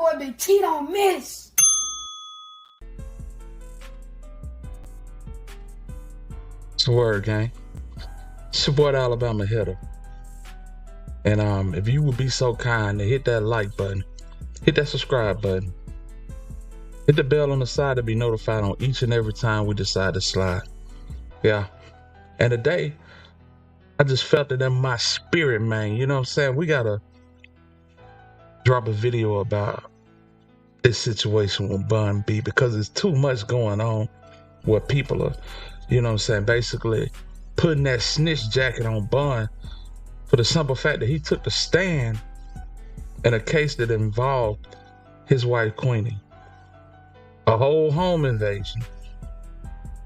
boy been cheat on miss. It's a word, gang. It's your boy, the Alabama Hitter. And if you would be so kind to hit that like button, hit that subscribe button, hit the bell on the side to be notified on each and every time we decide to slide. Yeah. And today, I just felt it in my spirit, man. You know what I'm saying? We gotta drop a video about this situation with Bun B because there's too much going on where people are, you know what I'm saying, basically putting that snitch jacket on Bun for the simple fact that he took the stand in a case that involved his wife, Queenie. A whole home invasion.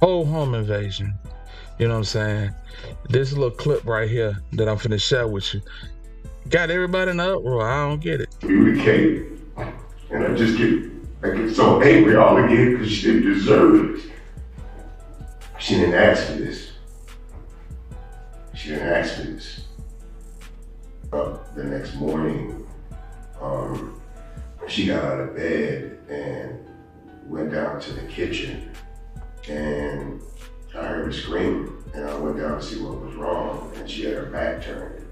You know what I'm saying? This little clip right here that I'm finna share with you got everybody in the uproar. I don't get it. Communicate, and I get so angry all again because she didn't deserve it. She didn't ask for this. The next morning, she got out of bed and went down to the kitchen, and I heard her scream, and I went down to see what was wrong, and she had her back turned,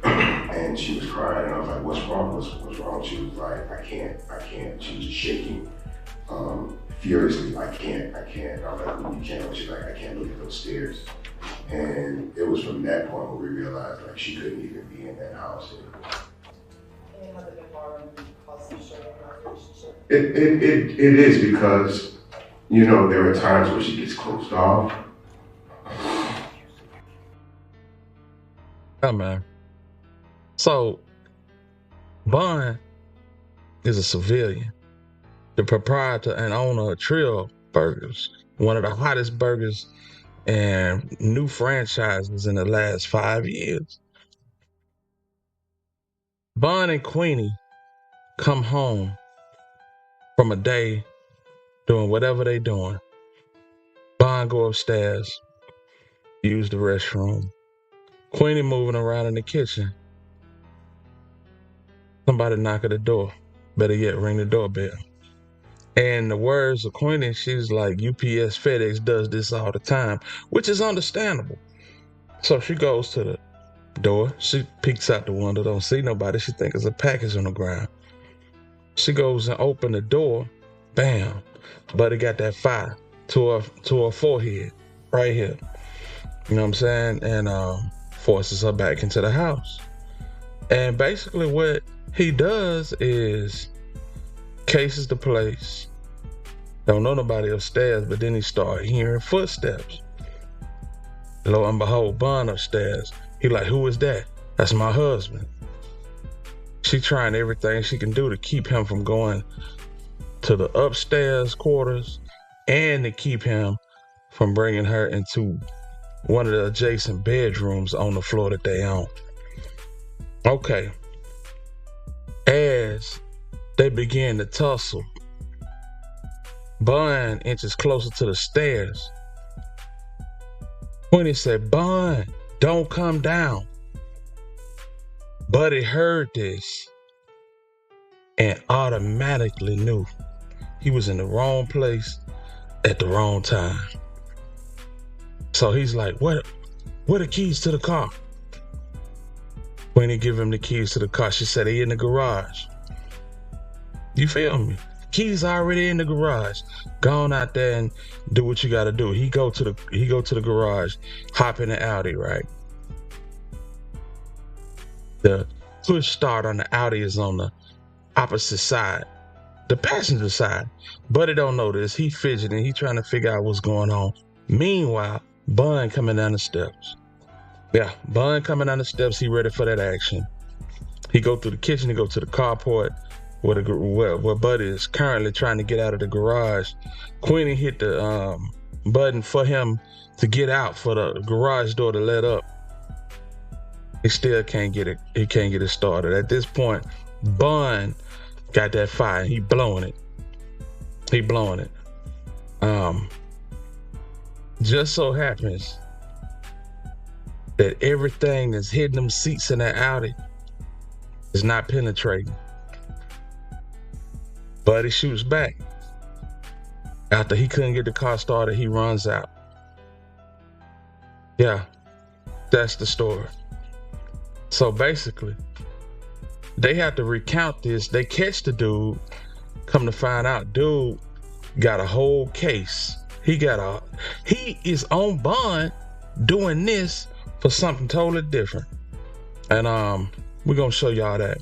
and she was crying, and I was like, what's wrong? What's wrong? She was like, I can't. She was just shaking furiously. I can't. I was like, well, you can't. She's like, I can't look at those stairs. And it was from that point where we realized like she couldn't even be in that house anymore. It is because, you know, there are times where she gets closed off. Yeah, man. So, Bun is a civilian, the proprietor and owner of Trio Burgers, one of the hottest burgers and new franchises in the last 5 years. Bun and Queenie come home from a day doing whatever they doing. Bun go upstairs, use the restroom. Queenie moving around in the kitchen. Somebody knock at the door. Better yet, ring the doorbell. And the words of Queenie, she's like, UPS, FedEx does this all the time, which is understandable. So she goes to the door. She peeks out the window, don't see nobody. She thinks it's a package on the ground. She goes and open the door. Bam. Buddy got that fire to her forehead right here. You know what I'm saying? And forces her back into the house. And basically what he does is cases the place. Don't know nobody upstairs, but then he started hearing footsteps. Lo and behold, Bun upstairs. He like, who is that? That's my husband. She trying everything she can do to keep him from going to the upstairs quarters and to keep him from bringing her into one of the adjacent bedrooms on the floor that they own. Okay. As they begin to tussle, Bun inches closer to the stairs. Queenie said, Bun, don't come down. Buddy heard this and automatically knew he was in the wrong place at the wrong time. So he's like, where the keys to the car? Queenie give him the keys to the car. She said, they in the garage. You feel me? Keys already in the garage. Go on out there and do what you gotta do. He go to the garage, hop in the Audi, right? The push start on the Audi is on the opposite side, the passenger side. Buddy don't know this. He fidgeting. He trying to figure out what's going on. Meanwhile, Bun coming down the steps. Yeah, Bun coming down the steps. He ready for that action. He go through the kitchen. He go to the carport where Buddy is currently trying to get out of the garage. Queenie hit the button for him to get out, for the garage door to let up. He still can't get it. He can't get it started. At this point, Bun got that fire. He blowing it. Just so happens that everything that's hitting them seats in that Audi is not penetrating. Buddy shoots back. After he couldn't get the car started, he runs out. Yeah, that's the story. So basically, they have to recount this. They catch the dude. Come to find out, dude got a whole case. He is on bond doing this for something totally different. And we're gonna show y'all that.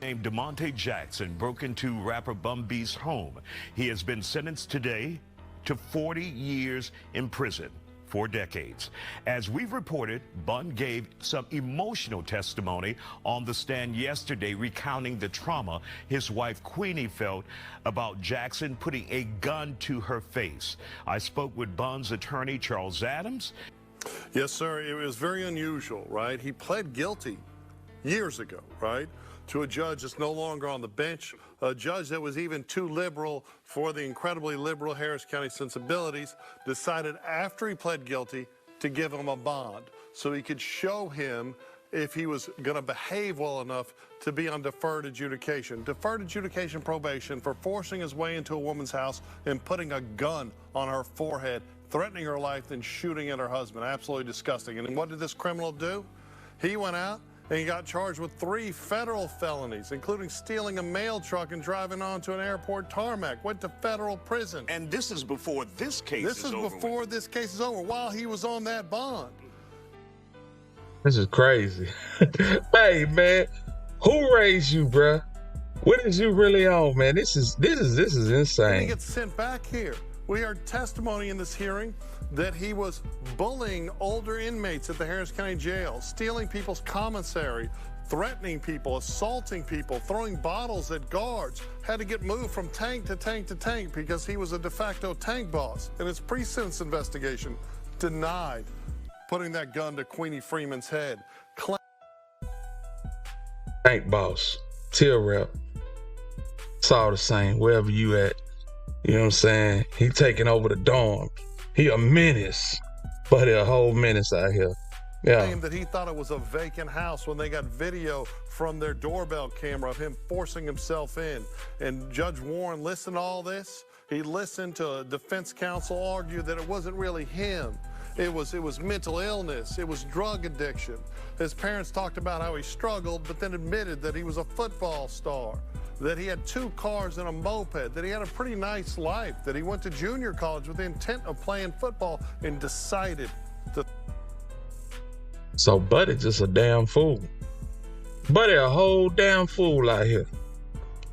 Named DeMonte Jackson broke into rapper Bun B's home. He has been sentenced today to 40 years in prison, 4 decades. As we've reported, Bun gave some emotional testimony on the stand yesterday, recounting the trauma his wife Queenie felt about Jackson putting a gun to her face. I spoke with Bun's attorney, Charles Adams. Yes, sir. It was very unusual, right? He pled guilty years ago, right, to a judge that's no longer on the bench, a judge that was even too liberal for the incredibly liberal Harris County sensibilities, decided after he pled guilty to give him a bond so he could show him if he was going to behave well enough to be on deferred adjudication. Deferred adjudication probation for forcing his way into a woman's house and putting a gun on her forehead, threatening her life, and shooting at her husband. Absolutely disgusting. And what did this criminal do? He went out and he got charged with 3 federal felonies, including stealing a mail truck and driving onto an airport tarmac. Went to federal prison. And this is before this case is over. This is before this case is over, while he was on that bond. This is crazy. Hey man, who raised you, bruh? What is you really on, man? This is And he insane. gets sent back here. We heard testimony in this hearing that he was bullying older inmates at the Harris County Jail, stealing people's commissary, threatening people, assaulting people, throwing bottles at guards, had to get moved from tank to tank to tank because he was a de facto tank boss. And his pre-sentence investigation denied putting that gun to Queenie Freeman's head. Tank boss, till rep. It's all the same, wherever you at. You know what I'm saying? He taking over the dorm. He a menace, but he a whole menace out here. Yeah. Claimed that he thought it was a vacant house when they got video from their doorbell camera of him forcing himself in. And Judge Warren listened to all this. He listened to a defense counsel argue that it wasn't really him. It was mental illness. It was drug addiction. His parents talked about how he struggled, but then admitted that he was a football star, that he had 2 cars and a moped, that he had a pretty nice life, that he went to junior college with the intent of playing football and decided to. So Buddy just a damn fool. Buddy a whole damn fool out here.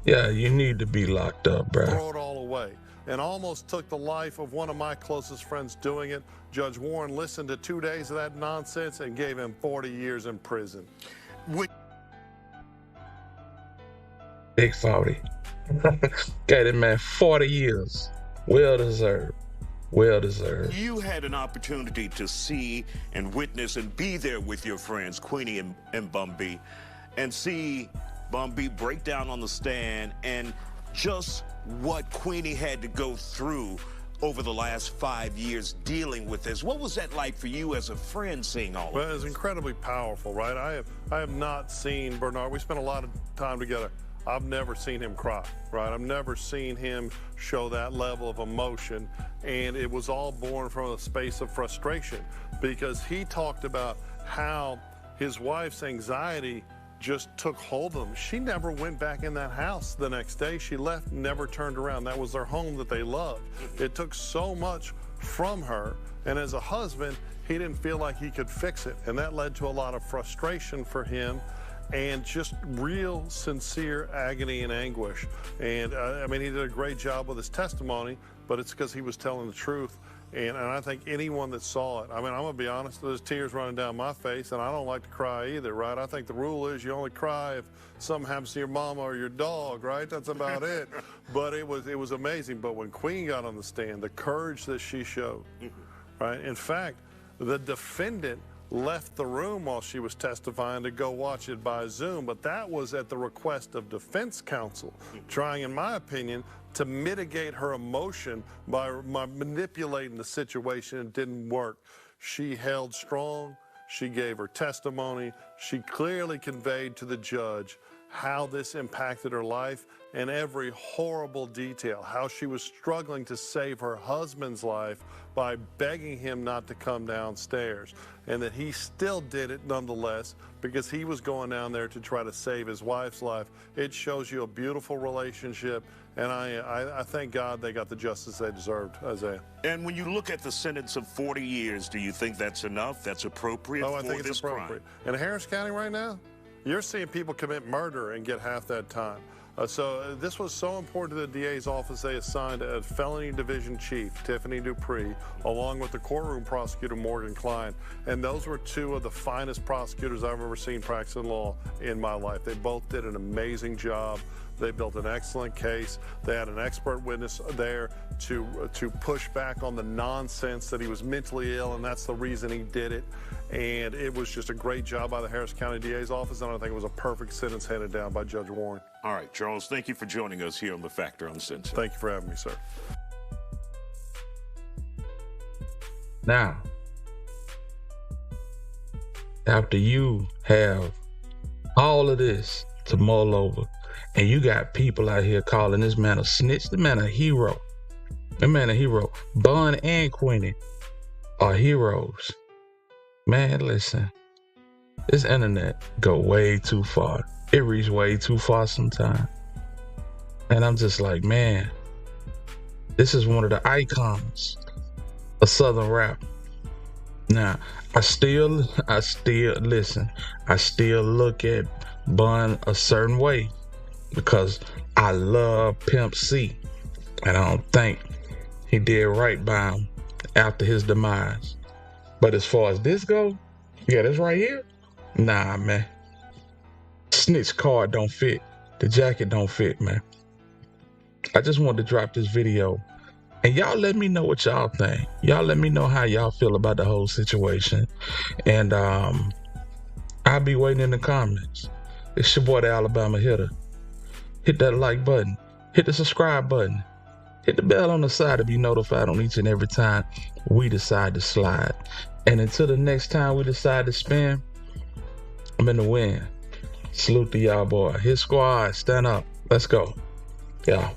Yeah, you need to be locked up, bruh. Throw it all away, and almost took the life of one of my closest friends doing it. Judge Warren listened to 2 days of that nonsense and gave him 40 years in prison. Big 40. Got it, man. 40 years. Well deserved. Well deserved. You had an opportunity to see and witness and be there with your friends, Queenie and Bun B, and see Bun B break down on the stand and just what Queenie had to go through over the last 5 years dealing with this. What was that like for you as a friend, seeing all of Well, this? it was incredibly powerful, right? I have not seen Bernard. We spent a lot of time together. I've never seen him cry, right? I've never seen him show that level of emotion, and it was all born from a space of frustration because he talked about how his wife's anxiety just took hold of him. She never went back in that house the next day. She left, never turned around. That was their home that they loved. It took so much from her, and as a husband, he didn't feel like he could fix it, and that led to a lot of frustration for him and just real sincere agony and anguish. And I mean, he did a great job with his testimony, but it's because he was telling the truth. And I think anyone that saw it, I mean, I'm gonna be honest, there's tears running down my face, and I don't like to cry either, right? I think the rule is you only cry if something happens to your mama or your dog, right? That's about it. But it was amazing. But when Queen got on the stand, the courage that she showed, right? In fact, the defendant left the room while she was testifying to go watch it by Zoom, but that was at the request of defense counsel, trying, in my opinion, to mitigate her emotion by manipulating the situation. It didn't work. She held strong. She gave her testimony. She clearly conveyed to the judge how this impacted her life and every horrible detail, how she was struggling to save her husband's life by begging him not to come downstairs, and that he still did it nonetheless because he was going down there to try to save his wife's life. It shows you a beautiful relationship, and I thank God they got the justice they deserved, Isaiah. And when you look at the sentence of 40 years, do you think that's enough? That's appropriate I for think this it's appropriate. In Harris County right now, you're seeing people commit murder and get half that time. So this was so important to the DA's office, they assigned a felony division chief, Tiffany Dupree, along with the courtroom prosecutor, Morgan Klein. And those were two of the finest prosecutors I've ever seen practicing law in my life. They both did an amazing job. They built an excellent case. They had an expert witness there to push back on the nonsense that he was mentally ill, and that's the reason he did it. And it was just a great job by the Harris County DA's office, and I think it was a perfect sentence handed down by Judge Warren. All right, Charles, thank you for joining us here on The Factor on Sentencing. Thank you for having me, sir. Now, after you have all of this to mull over, and you got people out here calling this man a snitch, the man a hero. The man a hero. Bun and Queenie are heroes. Man, listen, this internet go way too far. It reaches way too far sometimes. And I'm just like, man, this is one of the icons of Southern rap. Now, I still listen, I still look at Bun a certain way because I love Pimp C, and I don't think he did right by him after his demise. But as far as this go, yeah, this right here, nah, man. Snitch card don't fit. The jacket don't fit, man. I just wanted to drop this video, and y'all let me know what y'all think. Y'all let me know how y'all feel about the whole situation, and I'll be waiting in the comments. It's your boy, the Alabama Hitter. Hit that like button. Hit the subscribe button. Hit the bell on the side to be notified on each and every time we decide to slide. And until the next time we decide to spin, I'm in the win. Salute to y'all, boy. Hit squad. Stand up. Let's go. Yeah.